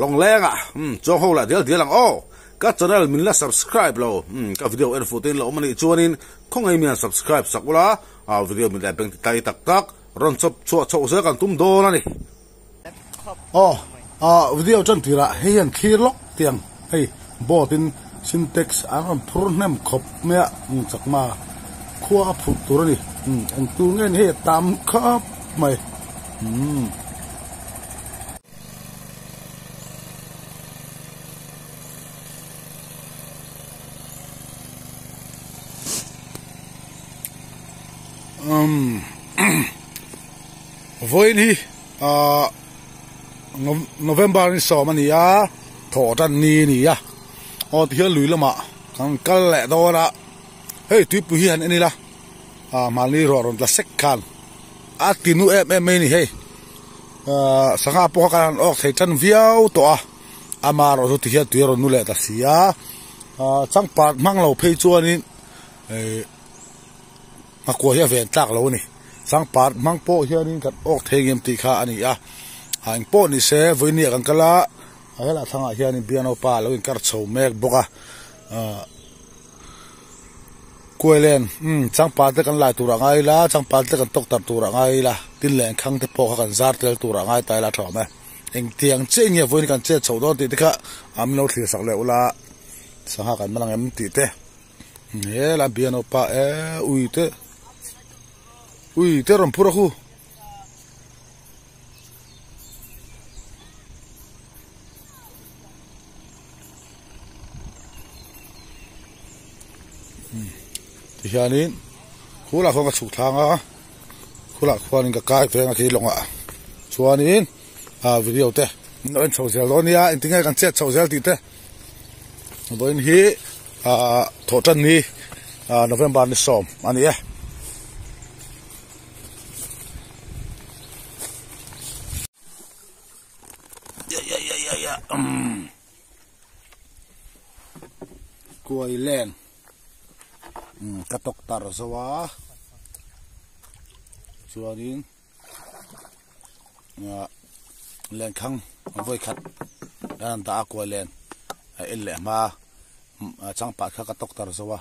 ลองแรงจ้องหัวละเดี๋ยวหลังก็จะได้มินละ subscribe เราก็วิดีโอเอ็นฟูตินเรามันอีกชวนนินคงให้มี subscribe สักเวลาวิดีโอมีแต่เป็นไตตักร้อนซับชัวเสือกันตุ้มโดนนี่วิดีโอจนทีละให้ยันคีล็อกเตียงให้บอตินsyntax พรุนน้ำขบเมียจากมาขั้วผุดตัวนี่อันตัวเงี้ยให้ตามครับไม่วันนี้November นี่2มันนี่ถอจันนี่ที่ลุยละมากันแหละตัวละเฮ้ยทุบผู้เฮียนนี่ละมาลีรอรอนละเซ็กกันตินูไม่นี่เฮ้ยสังหาพวกกันออกให้จันวิวตัวมารอที่เฮียตัวรอนูเละตัดเสียจังปาดมั่งเราเพย์จวนนี่มากลัวเฮียเวนตักเรานี่สังปาดมั่งโป้เฮียนี่กันออกเทงยมตีขาอันนี้หางโป้นี่เสียวันนี้กันกันละเฮ้ยละทั้งเฮียนี่เบียนเอาปลาแล้วกินกัดโฉมแมกบกกวยเลนจังปาดกันหลายตัวง่ายละจังปาดกันตกตัดตัวง่ายละตินแหลงขังที่พอกันซาร์เตลตัวง่ายตายละถอดไหมเองเตียงเจ๊เนี่ยวันนี้กันเจ๊โฉดติดค่ะมีเราถือสักแล้วละสังหากันมันยังไม่ติดเต้เฮ้ยละเบียนเอาปลาอุ้ยเต้รำพูดคู่ที่เฮียนี่คู่ละคนก็ฉุกทางคู่ละคนก็กลายเป็นอะไรลงชวนนี้วิดีโอเต้นอนโซเชียลตอนนี้อินทิงกันเช็ดโซเชียลติดเต้ตอนนี้ถอดจันนี่November นี่2อันนี้กวยแลนกระตกตาสวะชัวนี้แลนขังมันไว้ขัดด้านตากวยแลนเอลเล่มาจังปัดข้ากระตกตาสวะ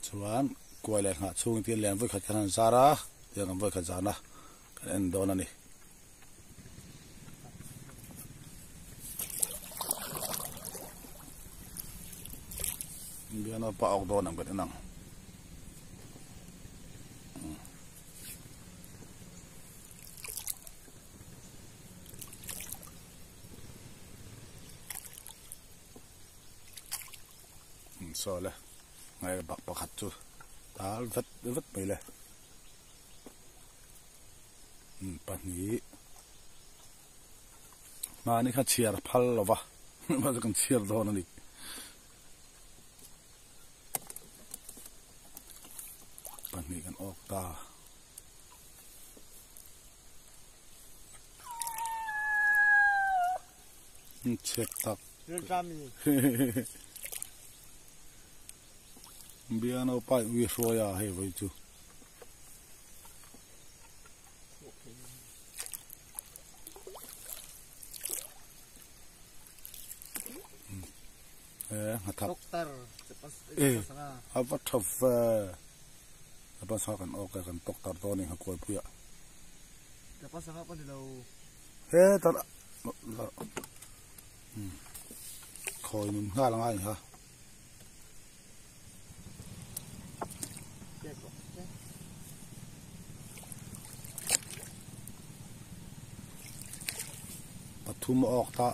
ชวนกวยแลนช่วงที่แลนไว้ขัดกันซาระเดี๋ยวกันไว้ขัดจานะกันโดนนี่เบียนเอาปะออกโดนนั่งเป็นนั่งโซ่เลยไงบักขัดจูตาวัดไปเลยปันนี้มานี่ข้าเชียร์พัลลวะมาจะกันเชียร์โดนนี่ปันนี้กันออกตาเช็คตักเบียนเอาไปวิโรยาให้ไว้จูdokter apa tof apa sakan oke kan dokter to ni hakoi puya apa saka pa dilaw tar khoi nun nga lang ai ha pathum ok ta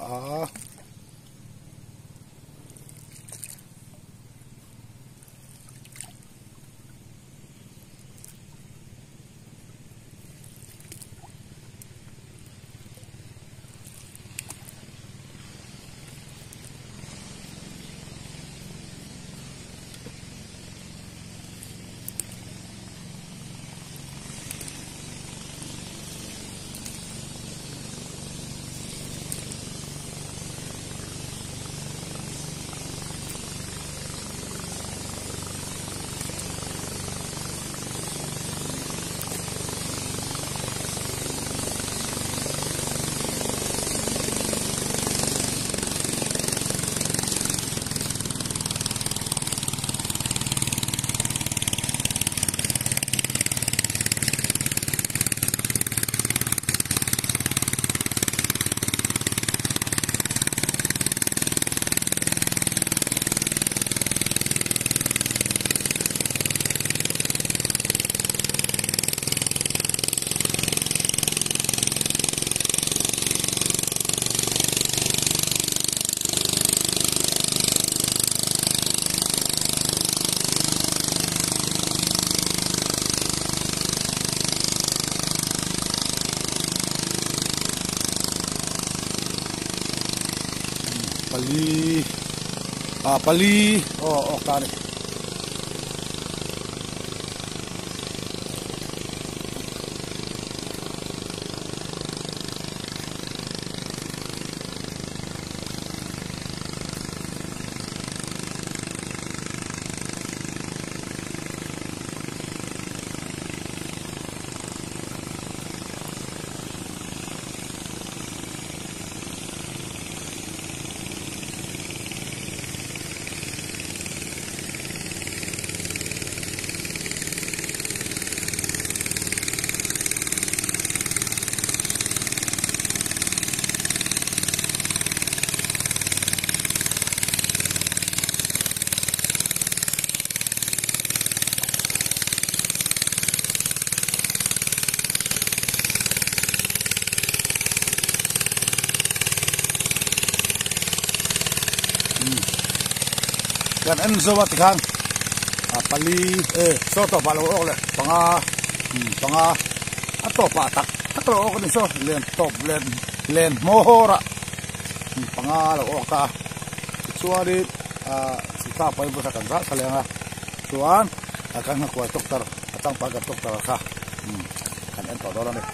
ปลีออกตานี่กันอันสวัสดิ์คันปลีโซต่อปลาโลกเลยปังอัตโตปาตักอัตโตกันนี่โซเล่นตบเล่นโมโหระปังเราออกตาส่วนนี้สิข้าไปบุษกันซะแสดงอ่ะส่วนอาการหัวตกตาตั้งปากกับตกตาค่ะกันอันต่อดอลนี่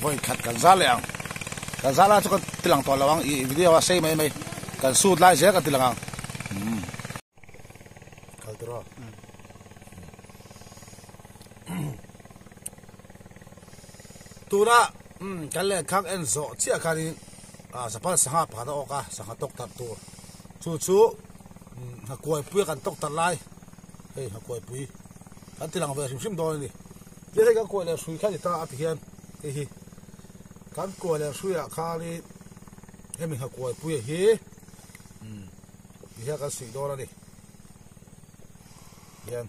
ไว้ขัดกันซะแล้วกันซะแล้วทุกคนติลังต่อระวังอีวิดีโอว่าใช่ไหมกันสูดไล่เสียกันติลังเขาตัวตัวน่ะกันเล่นข้างเอ็นโซเชี่ยกันนี่สภาพสหภาพออกสังหตกตัดตัวชูหักกล้วยปุ้ยกันตกตัดไล่เฮ้ยหักกล้วยปุ้ยกันติลังไปชิมโดนนี่เดี๋ยวกันกล้วยเลยสุยแค่ที่ตาอัฐิเฮียนเฮ้ยกันกล้วยเลยสุยอะข้านี่ให้มีหักกล้วยปุ้ยเฮ้ยเฮียกันสุยโดนนี่เฮียน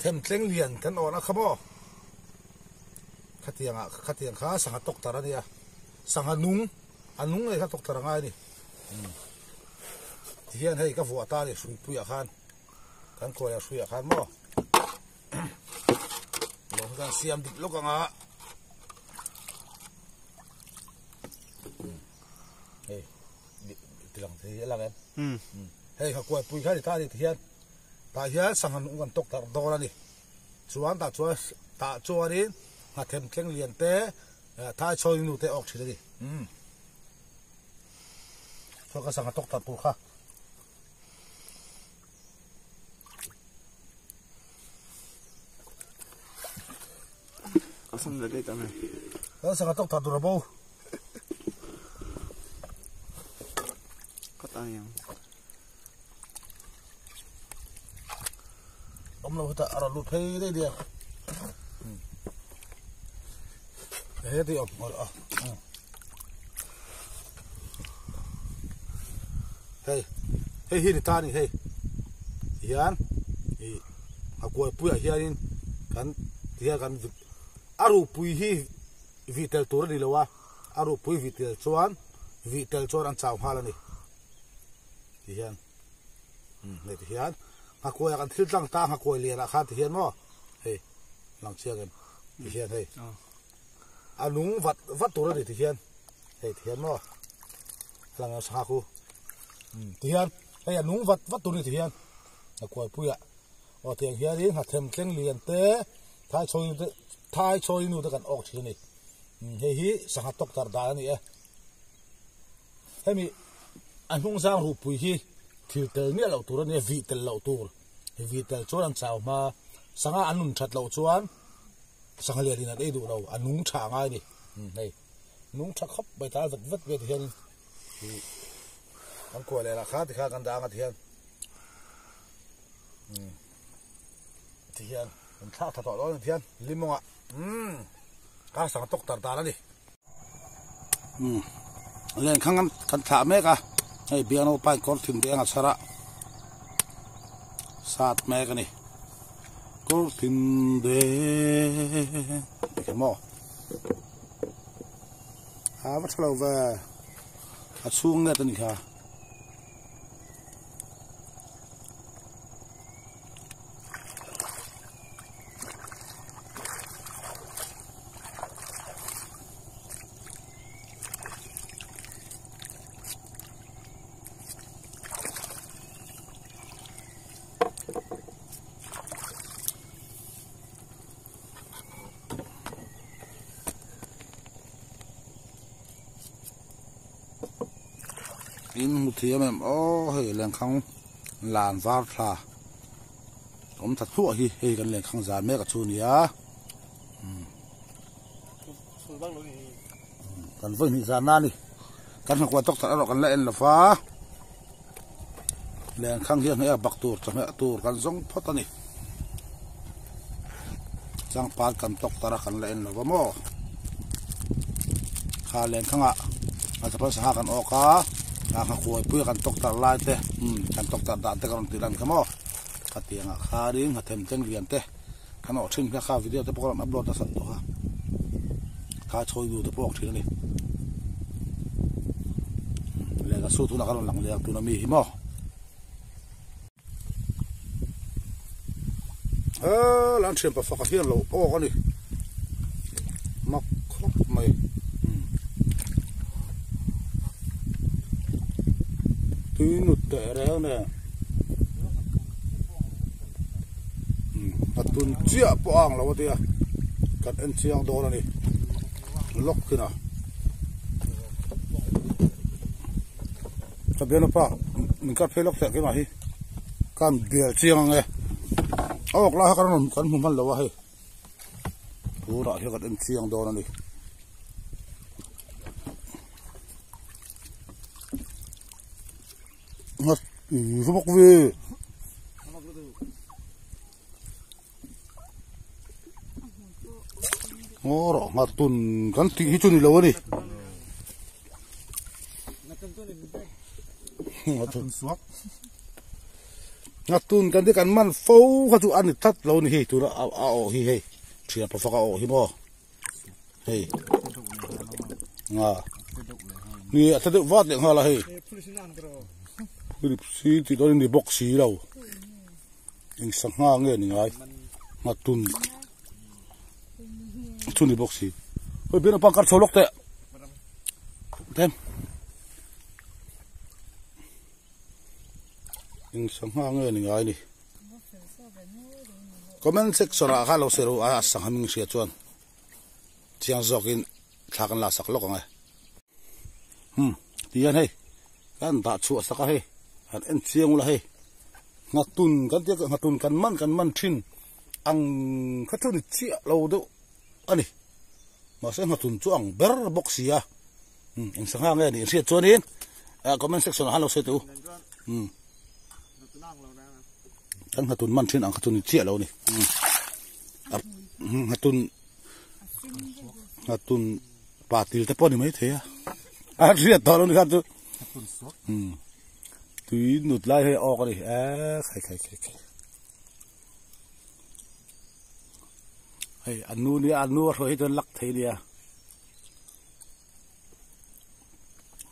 เทมเต็งเลียนกันอ่อนนะครับบ่ขัดเตียงข้าสังหตกตาระเนี่ยสังหนุงเลยข้าตกตาระง่ายนี่เฮียนให้กับหัวตาเนี่ยสุยปุยอาคารกันกล้วยสุยอาคารบ่ลงกันเสียมดิบลูกอ่ะเฮ้ยติลังเทียนละกันเฮ้ยข้ากล้วยปุยข้าดิตาดิเทียนตาเฮียสังหนุกันตกตาโดนนี่ส่วนตาชัวนี่หาเทมเข่งเลียนเตะท้ายชอยนูเตะออกเฉยดิเขาก็สังหตกตาปูค่ะก็สังเกตได้ไหมเขาสังหตกตาดูระบบก็ตายยังเราจะเอาลุดเพย์ได้เดียวเฮ้ยเดี๋ยวเฮ้ยฮินตานี่เฮ้ยยันหักกล้วยปุยเฮียนินกันเฮียกันอารูปุยฮีวิเตลตัวนี่เลยวะอารูปุยวิเตลชวนอันชาวฮาลนี่ยันนี่ยันหักกล้วยกันทิลตั้งตาหักกล้วยเลียนอาคารที่เฮียนมั้งเฮ้ยลองเชื่อกันที่เฮียนเฮ้ยอันนุ่งวัดตัวนี่ที่เฮียนเฮ้ยที่เฮียนมั้งหลังเอาสักคู่ที่เฮียนเฮ้ยอันนุ่งวัดตัวนี่ที่เฮียนหักกล้วยปุยอ่ะโอ้เตียงเฮียนนี่หักเทมเข่งเลียนเตะท้ายชอยนู่นกันออกทีนี่เฮ้ยสังหตกตาดานี่เฮ้ยมีอันนุ่งสร้างรูปปุยฮีทิลเตลเนี่ยเราตัวนี้วิเตลเราตัววิเตลชวนชาวมาสังหาอันนุ่งชัดเราชวนสังหาเรียนนั่นเองดูเราอันนุ่งช่างง่ายนี่นี่นุ่งชักขับไปตาวัดเวทีเห็นอันกล้วยเลยราคาที่ข้ากันดังกันเทียนเทียนมันข้าถัดต่อร้อนเทียนลิมงอ่ะข้าสังตกตาแล้วดิเล่นข้างกันถามแม่กะให้เบียร์เอาไปก่อนถึงเดียงอัศระสาดแม่กันนี่ก็ถึงเดียงเห็นมั้ยวัดเราว่าช่วงนี้ตอนนี้ค่ะ in mu thia mem o hei leng khang lan var thla om that hu hi hei kan leng khang zan me ka chu nia kan voi ni zan na ni kan ha kwa tok ta ro kan la en la fa leng khang hi ngai bak tur cha me tur kan zong phot ani chang par kan tok ta ra kan la en la wa mo kha leng khanga a ta pa sa kan o ka ka khoi pu kan tok ta lai te kan tok ta da te kan ti lan ka mo ka tianga kha ring ha them chen rian te kan o thin kha video te program upload ta sat to ha ka choi du te pok thil ni le ga su tu na kan lang le tu na mi hi mo lan chen pa fa ka hian lo o ka ni mak khop mai tuy nụt tệ đấy nè tuần chia poang là vậy à cắt ăn chiang đó là này lóc kia nào tập biến nó pa mình cắt phê lóc tệ cái mà hi can bìa chiang này ốc là cái mồm phân lâu à hi thú đã thì cắt ăn chiang đó là này ngắt số bọc về ô rồi ngắt tuần cắn tị hết chuyện lâu đi ngắt tuần cắn đi cắn man phâu các chú ăn thì thắt lâu này chú đã ao hi hi chỉ là phao ao hi mo hi nè thật sự vót điện hoa là hi Philip si thì đó đi box xí đâu, anh sang ngang nghe này mà tuần đi box xí, bây giờ nó cắt sâu lóc tệ, thêm, anh sang ngang nghe này này, comment section là khá lâu xíu rồi, sang hàng mình xíu chuan, chiang zokin thằng là sắc lóc ngay, tiền hay, kan ta chua sắc hay. Hạt ăn chiang là hay ngắt tuần cái tiếc ngắt tuần can man chin ang khát thôi chia lâu đâu anh này mà sẽ ngắt tuần chuang ber boxi à anh sang hàng này đi sẽ cho nên comment section hello sẽ tu anh ngắt tuần man chin ang khát tuần chia lâu này ngắt tuần ba til te pon mấy thế à riết to luôn ngắt tu tuy nụt lại hay o cái này khai hay ăn nu rồi hết lắc thấy đi à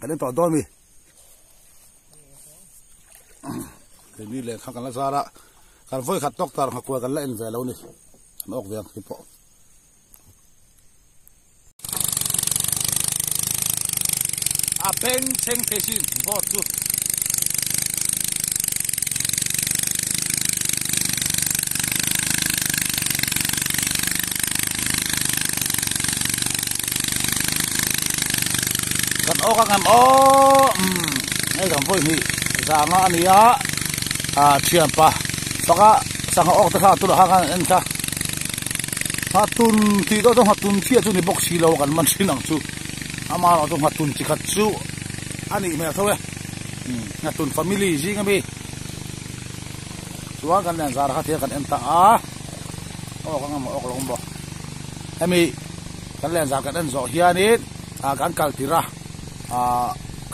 cái này tỏ đôi mi cái này là khang cái lá ra cái voi khát tóc tar khắc qua cái lạnh về lâu này nó ốc về cái bộ pen cheng thế xin vót tuกันโอกันโอนี่กันพวกนี้สามอันนี้เชียมปะสักสังออกตะขาตุลากันเอ็นซะฮัตุนที่ต้องฮัตุนเที่ยจุนี่บอกสีเรากันมันสินังจูอามาเราต้องฮัตุนที่ขัดจูอันนี้ไม่เท่าไหร่ฮัตุนฟามิลี่จริงกันบีส่วนกันเนี่ยสารพัดเที่ยกันเอ็นตาออกกันออกลงบ่ไอ้มีกันเล่นสารกันเอ็นโซเฮียนี่กันกัลติระ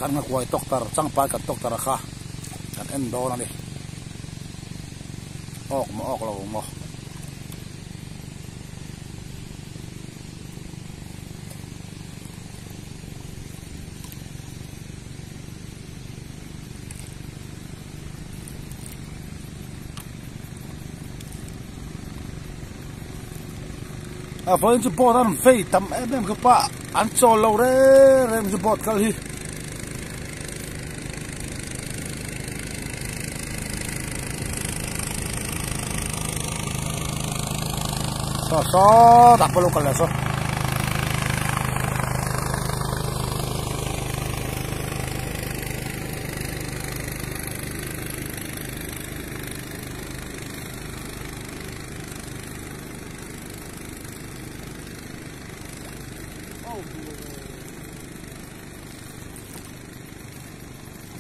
kan ngakuai dokter cangpai kan dokter kah kan endo nani ok lo mo với chụp bọt ăn phê tầm em các bạn ăn cho lâu đấy em chụp bọt cái gì so đặt vào lúc này so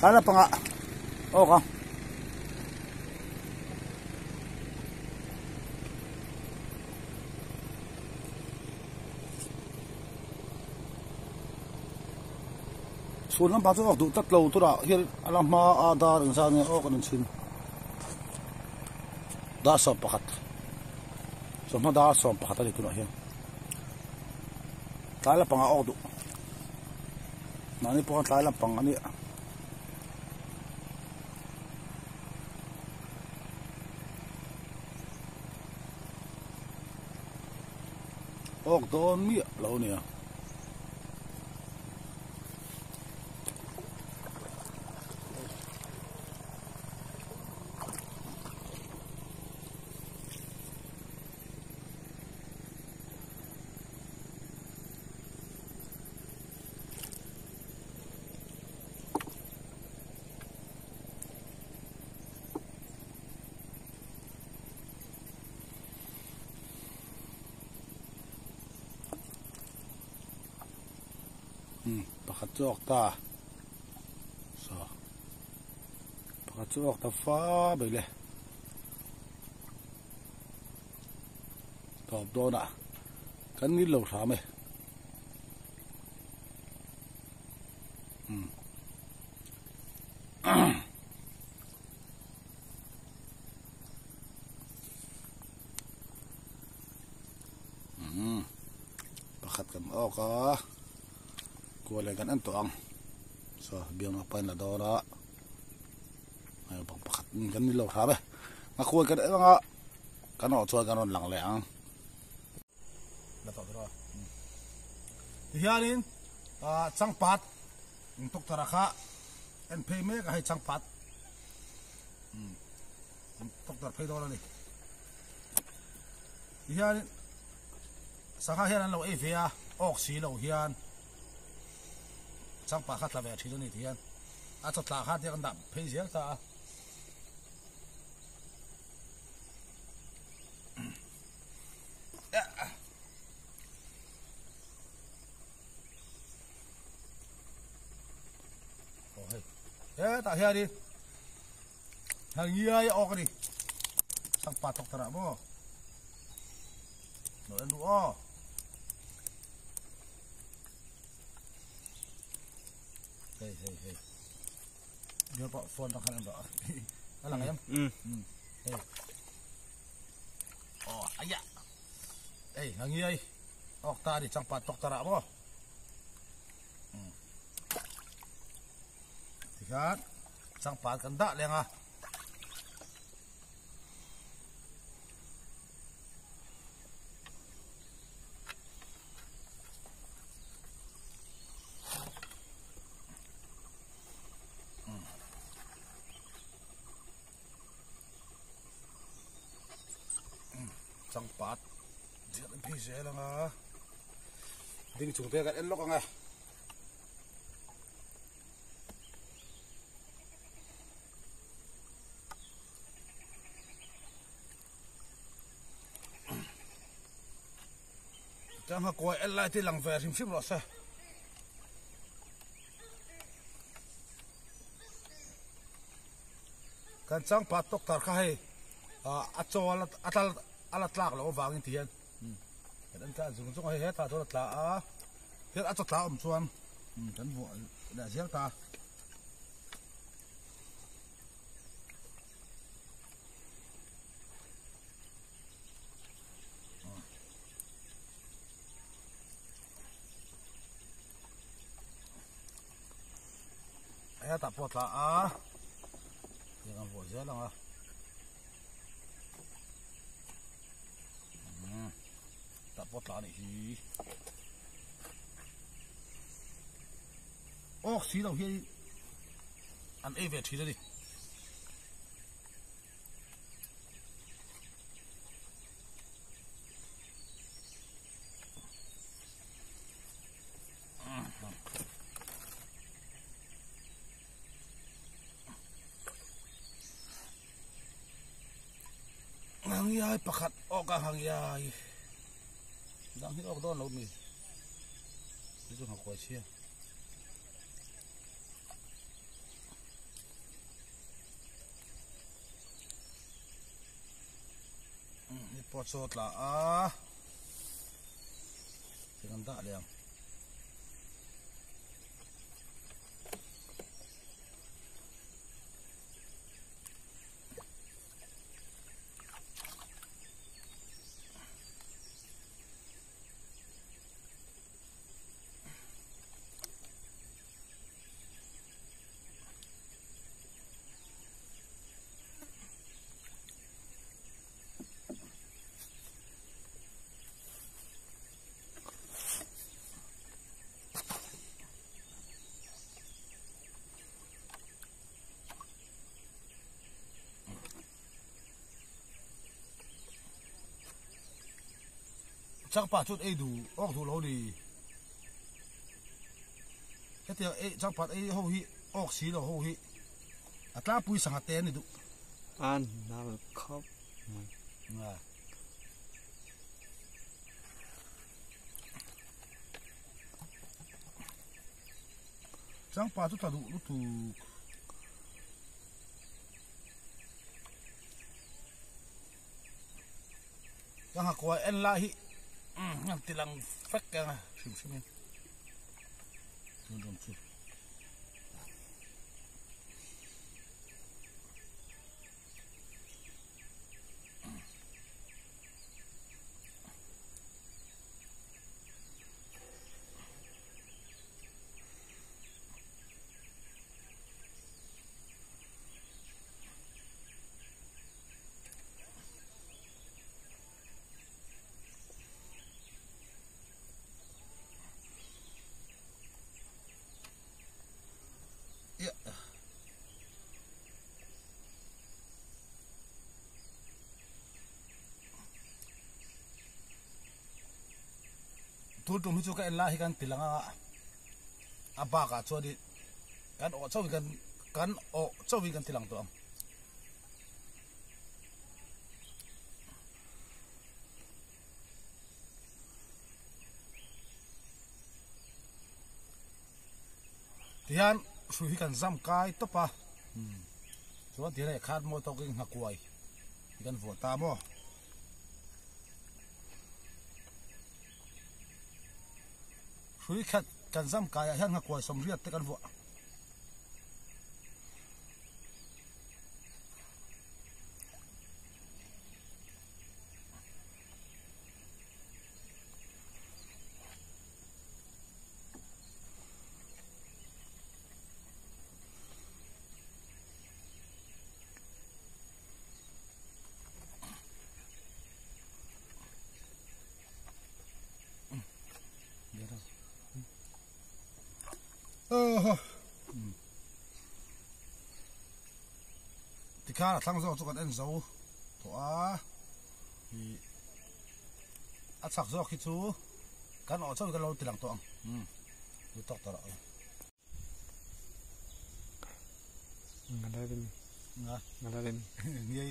Tala pa nga. O ka. So lang pa ito, tatlaw ito na. Here, alam maaadar ang saan niya. O, kanang sin. Dasa pakat. So, madasa ang pakat. Dito na yan. Tala pa nga ako. Nani po ang tala pang ano yan. O, doon miya. Law niya. Pakatuok ta. So. Pakatuok ta fa bile. Top do na. Kan ni lo sa me. Pakat kam ka. Kuwalay kan anto ang so biang apa na dora ay pagpakat kan nilaw sabi makuha kan nga kano so ganon lang lang dapat dora dihanin changpat untuk taraka en payme ka hay changpat untuk tar pay dora ni dihanin saka hian lo evia oxy lo hian sang pakat la ve thi ni thian a chot la kha te kan dam phei zel ta o hey ta hian đi hang yai ok đi sang pa tok tara mo no en du o hey dia pak phone tak kan dah alang ayam hey oh aya hey hangi ai ok ta di changpat tok tara mo tikat changpat kan dak leng ah changpat dia lebih zelang ah ding chung te kan elok nga jang ha koi el lai ti lang ve sim sim lo sa kan changpat tok tar kha hai achol atal alat lak lo wangin tian kan ka zung zung he ta to tla a her a chotla chuan kan bu da zel ta ai ta potla a yang bu zel lang a pot la ni hi oh si lo hi an e ve thi đi hang yai pakhat o ka hang yai đang hít ốc đó lâu mì, ví dụ học quay chia, ปอดสดละถึงกันตะเดียงจักป่าชุดดูออกดูเราดีเฮ้ยจักป่าเขาฮิออกสีเราเขาฮิอัตราปุยสังเกตนี่ดูน่าครบจักป่าชุดดูรู้ถูกยังหากว่าเอ็นลาฮิยังติลังฟักกันใช่ไหมดูดูสิทุกตรงที่จุกันลาฮิกันติลังอาบากาชัวดิกันออกเจ้าวิกันออกเจ้าวิกันติลังตัวที่ฮันสุฮิกันจำกายตัวปะส่วนที่ไรขาดมอตกินหักไว้กันฝนตามอสุริขัดกันซ้ำกายหันหักไว้สมเรียดแต่กันวัวที่ข้าทั้งสองจุกันเอ็นโซ่ตัวอัดสักซอกคิดซูกันออกเจ้ากันเราติดหลังตัวดูตกตลอดงานได้เป็นงานได้เป็นเงี้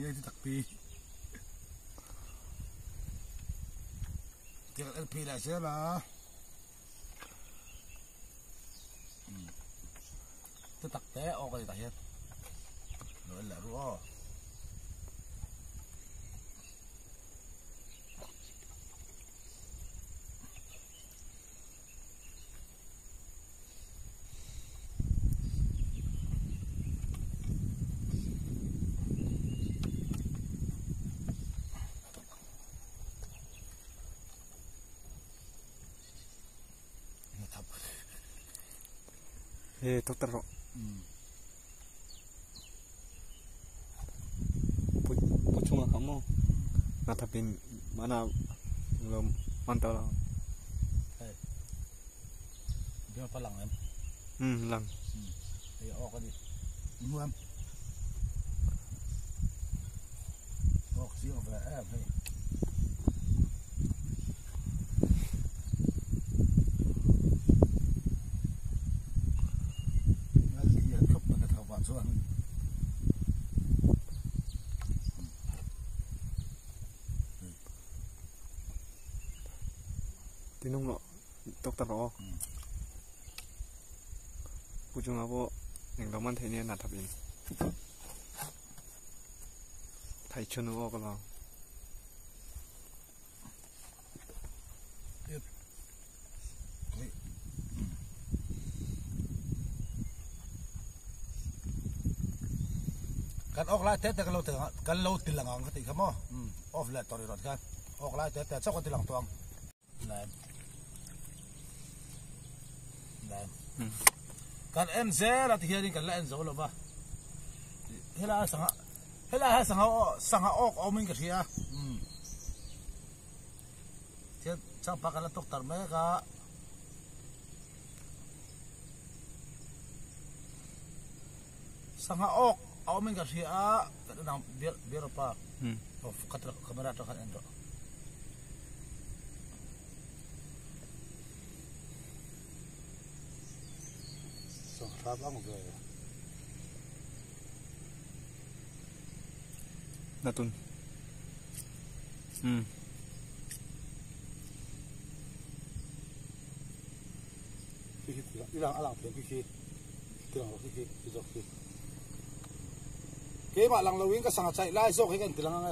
ยที่ตักปีที่เอ็นพีได้เสียละจะตักแต่ออกไปแต่เห็นนั่นแหละรู้ตกตลอดผู้ชมเขาโม่น่าจะเป็นมันน่าลมมันตลอดเดี๋ยวพลังเลยหลังเดี๋ยวออกก็ดินวมออกสีออกแบบให้ที่นุ่งเนาะตกตลอดผู้ชมเขาบอกอย่างเรามันไทยเนี่ยนัดทับเองไทยชนออกก็เรา กันออกไล่แต่กันเราถึงกันเราติดหลังกันติดครับมั้งออฟแลตตอนนี้รถกันออกไล่แต่ชอบกันติดหลังตัวแรงกันเอ็นเซล่ะที่เฮียนี่กันเล่นโซ่หรือเปล่าเฮล่าสังหาออกเอามิ่งกันเชียเที่ยช่างพักกันแล้วตกตัดแม่กะสังหาออกเอามิ่งกันเชียกันนั่งเบียร์ป่ะโอ้กัดkameraตัวกันเอ็นตัวครับอ้างเลยนาตุนพี่อีหลังอะไรเปลี่ยนพี่ที่หลังพี่จอกพี่เกี่ยมาหลังเราวิ่งก็สั่งใจไล่จอกให้กันที่หลังไง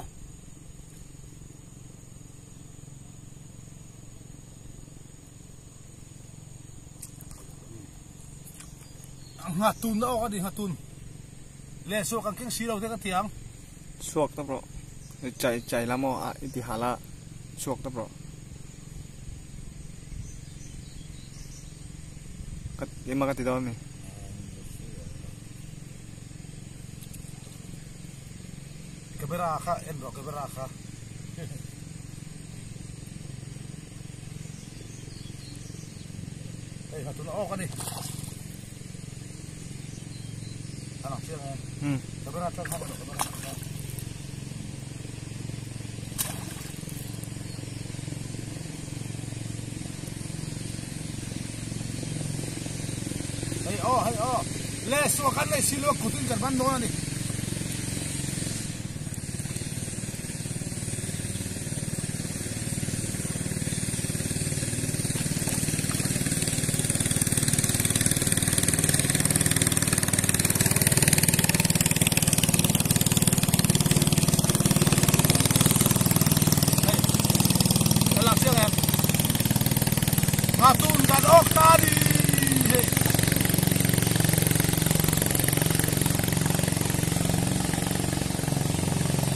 หาตุนเอาก็ดีหาตุนเล่สวกันเก่งสีเราเท่กันเถียงสวกตับรอใจละมออิติหาละสวกตับรอกัดยังมากัดติดต่อไหมกระเบราค่ะเอ็นบอกกระเบราค่ะเฮ้ยหาตุนเอาก็ดีอะไรเชื่อไหมกระเบราช่างข้าวมันกระเบราให้อ้อเล่สวกันเลยสิลูกกุฏิกันบ้านโน่นนี่หลังเชื่อไงมาตูนกันออกตาดี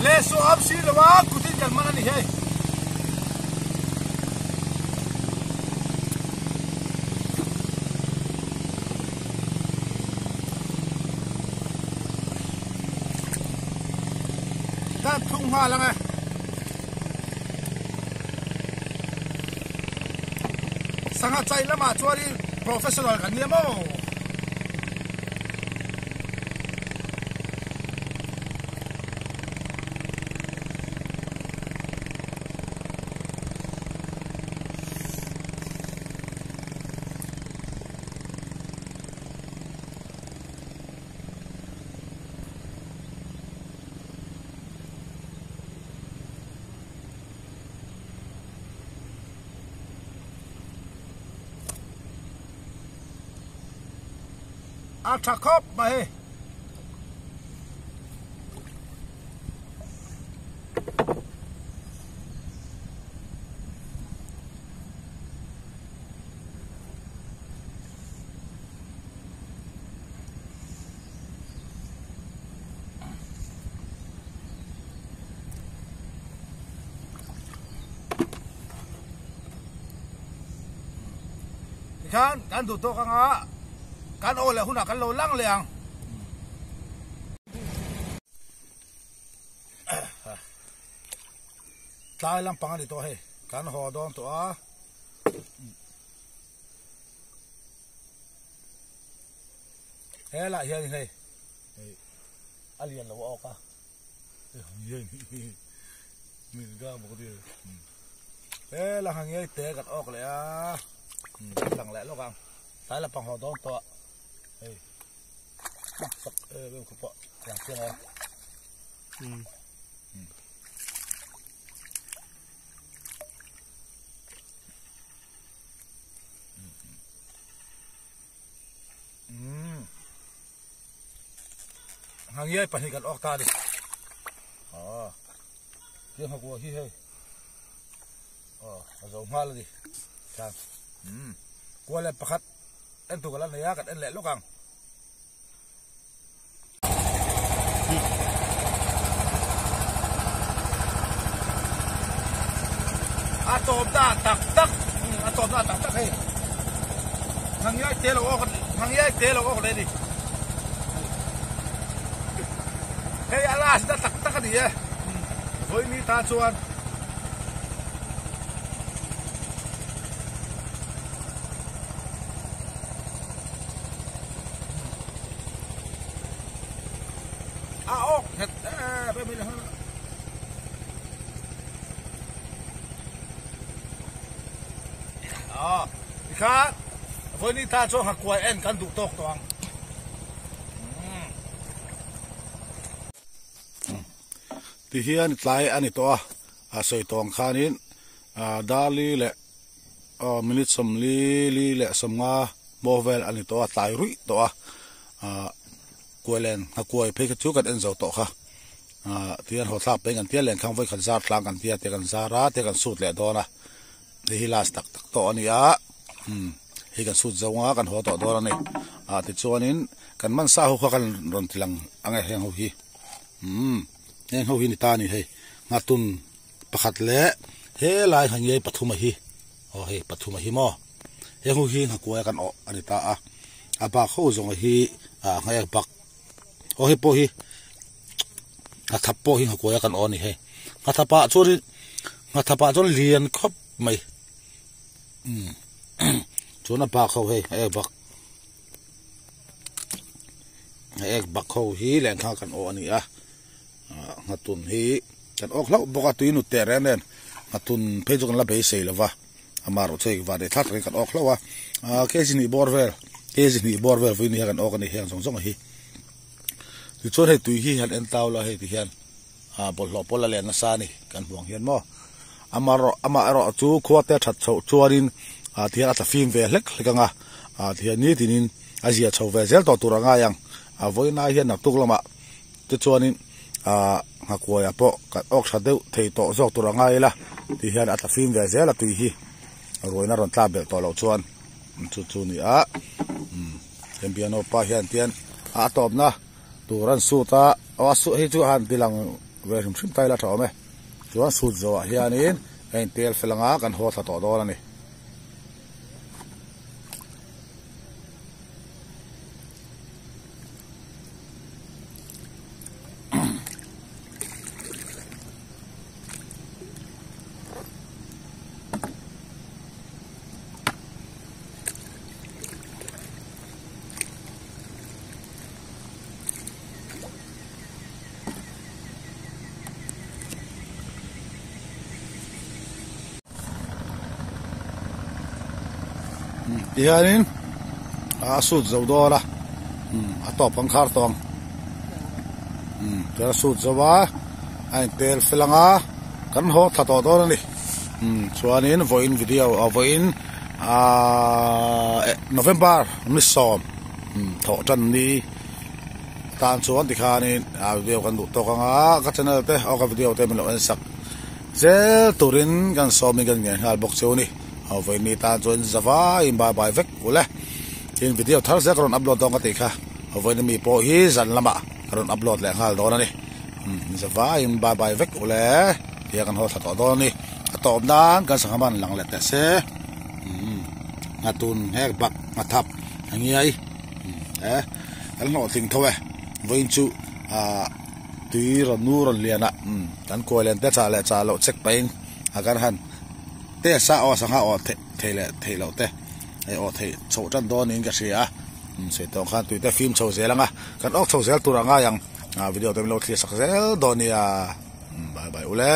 เลสอับซีลวากุติกันมันนี่เฮ้ยถ้าทุ่งมาแล้วไงสังหารใจแล้วมาช่วยดิโปรเฟสชั่นอลกันเนี่ยมั้งอาชักครบมาเฮ้การดูตัวกันการโอเลยหุ่นกันโลลังเลียงตายลำปังดิตัวเฮการหอดอนตัวเฮ้ละเฮ้เฮ้อะไรอย่างเราออกอ่ะเฮ้ยมีก็บอกดิเฮ้ละหางเงี้ยเตะกันออกเลยอ่ะหลังแหละลูกอ่ะตายลำปังหอดอนตัวเฮ้ยมักสักเรื่องคุปะอย่างเช่นอะไรหางเงี้ยไปให้กันออกตาดิอ๋อเรื่องหัวขี้เฮ้ยอ๋อเอาส่งมาเลยดิครับกลัวอะไรประคัดเอ็นถูกกันแล้วเนี่ยกันเอ็นแหละลูกกัง ตบตาตักตบตาตักเฮ้ยทางย้ายเตะเราออกเลยดิเฮ้ยอะไรสิตักกันดิเฮ้ยโอ้ยนี่ตาชวนออกเห็ดไปไม่ได้นี่ครับวันนี้ถ้าช่วงหักกล้วยเอ็นกันดุตกตวงที่เฮียนไลอันนี้ตัวสวยตองขานินดาลีเละมินิสมลีเละสมงาโมเวลอันนี้ตัวไลรุ่ยตัวกล้วยเลนหักกล้วยเพื่อชูกันเอ็นเจ้าตัวค่ะที่เฮียนหัวทับเป็นกันเที่ยเลนข้างไว้ขันซาร์กลางกันเที่ยกันซาระเที่ยกันสูดเละตัวนะที่ฮิลาสตักตัวนี้ให้กันสุดจังหวะกันหัวต่อตัวนี่ติดชวนินกันมันสาหัวกันรอนทีหลังอังไงแหงหัวฮีแหงหัวฮีนี่ตานี่เฮ้งาตุนประคัดเละเฮ้ลายหันยัยปฐุมฮีเฮ้ปฐุมฮีมั้งแหงหัวฮีหักกล้วยกันอันนี้ตาปากเข้าจงฮีไงปักเฮ้ปอฮีทับปอฮีหักกล้วยกันนี่เฮ้ทับปะจนเลียนครบไหมชวนปากเขาให้บักเขาฮีแหล่งข้ากันอันนี้งาตุนฮีกันออกแล้วบอกว่าตุยนุเตเรนเนนงาตุนเพจกันละเบสเซลวะอามารุเซกว่าเดทัดกันออกแล้ววะเคจินีบอร์เวลวินี่กันออกกันนี่เฮียงสองฮีที่ชวนให้ตุยฮีหันเอ็นตาวละให้ที่เฮียนบอลหลบอลละเลนนัสานี่กันห่วงเฮียนมั้งอามาเราจูขวดเตะถัดชวรินที่อาจจะฟิล์มเวลเล็กกันที่นี่ที่นี่อาเซียชาวเวลเซลตัวรังยังวันนี้เห็นนักตุกละมาที่ชวนินหักกล้วยปะกัดออกชัดเดียวที่ตัวจอกตัวรังละที่เห็นอาจจะฟิล์มเวลเซลตัวฮีรวยน่ารอนตาเบลตัวเราชวนชูนี่เห็นเปียโนป้าเห็นเตียนตอบนะตัวรันสู้ตาสู้ให้จูหันที่หลังเวลชิมไตละถอไหมจูหันสู้จัวเฮียนี่เห็นเตียนฝรั่งกันหัวถัดตัวแล้วนี่ที่อันนี้สุดจะดูละตอบปังคาร์ตองจะสุดจะว่าไอ้เตลฟิลังกันหัวถัดตัวนี่ส่วนนี้วันวิดีโอวันNovember มิสซอมถอดจันนี้ตามส่วนที่ขานี่วิดีโอกันดูตัวกันก็จะนั่นเต้เอากับวิดีโอเต้มันเราสักเจ้าตุรินกันซ้อมกันเนี่ยบอกเจ้านี่วันนี้ตาจวนจะว่าอินบายเวกกูเลยที่วิดีโอทั้งเสียกรอนอัพโหลดตรงกันติค่ะวันนี้มีโปรฮีสันละมะกรอนอัพโหลดแหล่งฮัลโหลนั่นนี่จะว่าอินบายเวกกูเลยที่กันหัวถัดตัวนี่ตอบด้านกันสังมันหลังเล็ดแต่เสียงาตุนแหกบักงาทับอย่างงี้กันหน่อสิ่งเท่าไหร่วันจูตีรนูรเลียนะกันกวยเลียนแต่จ่าเราเช็คไปอาการหันเตะซาอสังหาเทเลเตะไอเทโฉจันโดนี่ก็เสียเสียตรงข้างตัวแต่ฟิล์มโฉเสียแล้วไงกันออกโฉเสียตัวร่างยังวิดีโอเต็มเราเทียสักเสียโดนี่บายอุเล่